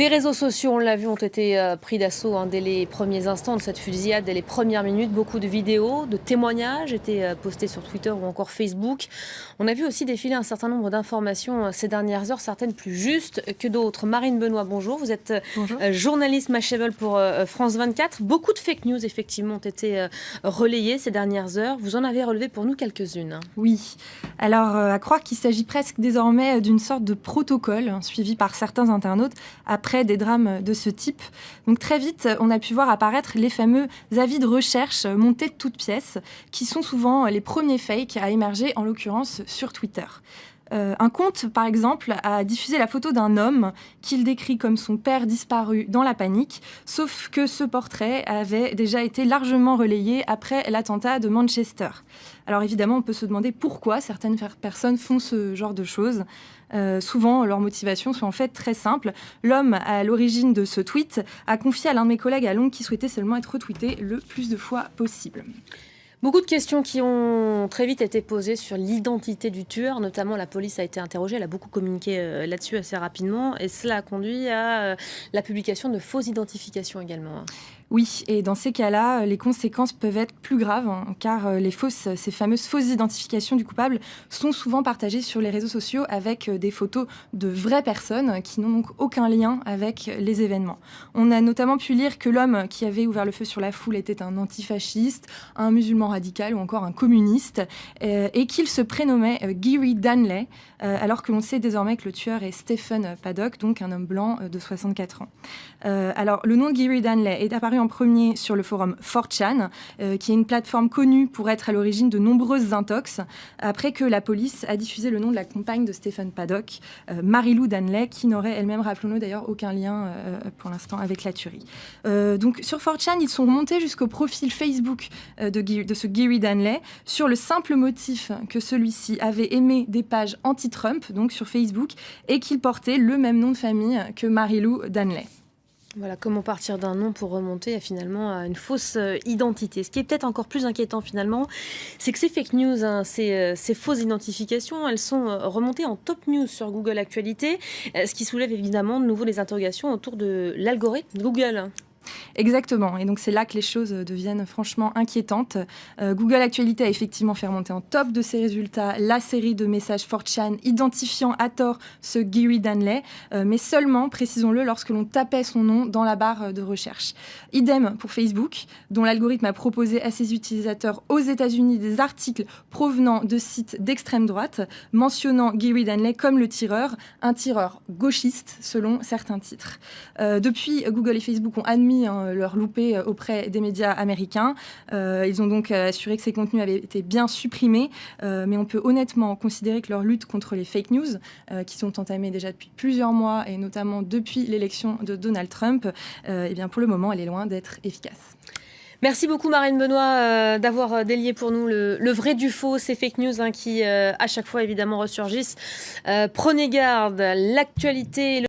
Les réseaux sociaux, on l'a vu, ont été pris d'assaut dès les premiers instants de cette fusillade, dès les premières minutes. Beaucoup de vidéos, de témoignages étaient postés sur Twitter ou encore Facebook. On a vu aussi défiler un certain nombre d'informations ces dernières heures, certaines plus justes que d'autres. Marine Benoît, bonjour. Vous êtes Bonjour. Journaliste Mashable pour France 24. Beaucoup de fake news, effectivement, ont été relayées ces dernières heures. Vous en avez relevé pour nous quelques-unes. Oui. Alors, à croire qu'il s'agit presque désormais d'une sorte de protocole suivi par certains internautes après des drames de ce type. Donc très vite, on a pu voir apparaître les fameux avis de recherche montés de toutes pièces, qui sont souvent les premiers fakes à émerger, en l'occurrence sur Twitter. Un compte, par exemple, a diffusé la photo d'un homme qu'il décrit comme son père disparu dans la panique, sauf que ce portrait avait déjà été largement relayé après l'attentat de Manchester. Alors évidemment, on peut se demander pourquoi certaines personnes font ce genre de choses. Souvent, leurs motivations sont en fait très simples. L'homme à l'origine de ce tweet a confié à l'un de mes collègues à Londres qu'il souhaitait seulement être retweeté le plus de fois possible. Beaucoup de questions qui ont très vite été posées sur l'identité du tueur. Notamment, la police a été interrogée. Elle a beaucoup communiqué là-dessus assez rapidement. Et cela a conduit à la publication de fausses identifications également. Oui, et dans ces cas-là, les conséquences peuvent être plus graves, car ces fameuses fausses identifications du coupable sont souvent partagées sur les réseaux sociaux avec des photos de vraies personnes qui n'ont donc aucun lien avec les événements. On a notamment pu lire que l'homme qui avait ouvert le feu sur la foule était un antifasciste, un musulman radical ou encore un communiste, et qu'il se prénommait Gary Danley, alors que l'on sait désormais que le tueur est Stephen Paddock, donc un homme blanc de 64 ans. Alors, le nom de Gary Danley est apparu en premier sur le forum 4chan, qui est une plateforme connue pour être à l'origine de nombreuses intox, après que la police a diffusé le nom de la compagne de Stephen Paddock, Marilou Danley, qui n'aurait elle-même, rappelons-le d'ailleurs, aucun lien pour l'instant avec la tuerie. Donc sur 4chan, ils sont remontés jusqu'au profil Facebook de ce Gary Danley, sur le simple motif que celui-ci avait aimé des pages anti-Trump, donc sur Facebook, et qu'il portait le même nom de famille que Marilou Danley. Voilà, comment partir d'un nom pour remonter finalement à une fausse identité. Ce qui est peut-être encore plus inquiétant finalement, c'est que ces fake news, ces fausses identifications, elles sont remontées en top news sur Google Actualité, ce qui soulève évidemment de nouveau des interrogations autour de l'algorithme Google. Exactement, et donc c'est là que les choses deviennent franchement inquiétantes. Google Actualité a effectivement fait remonter en top de ses résultats la série de messages 4chan identifiant à tort ce Gary Danley, mais seulement, précisons-le, lorsque l'on tapait son nom dans la barre de recherche. Idem pour Facebook, dont l'algorithme a proposé à ses utilisateurs aux États-Unis des articles provenant de sites d'extrême droite, mentionnant Gary Danley comme le tireur, un tireur gauchiste selon certains titres. Depuis, Google et Facebook ont admis leur loupé auprès des médias américains. Ils ont donc assuré que ces contenus avaient été bien supprimés, mais on peut honnêtement considérer que leur lutte contre les fake news, qui sont entamées déjà depuis plusieurs mois, et notamment depuis l'élection de Donald Trump, eh bien pour le moment, elle est loin d'être efficace. Merci beaucoup Marine Benoît d'avoir délié pour nous le vrai du faux, ces fake news qui à chaque fois évidemment ressurgissent. Prenez garde, l'actualité...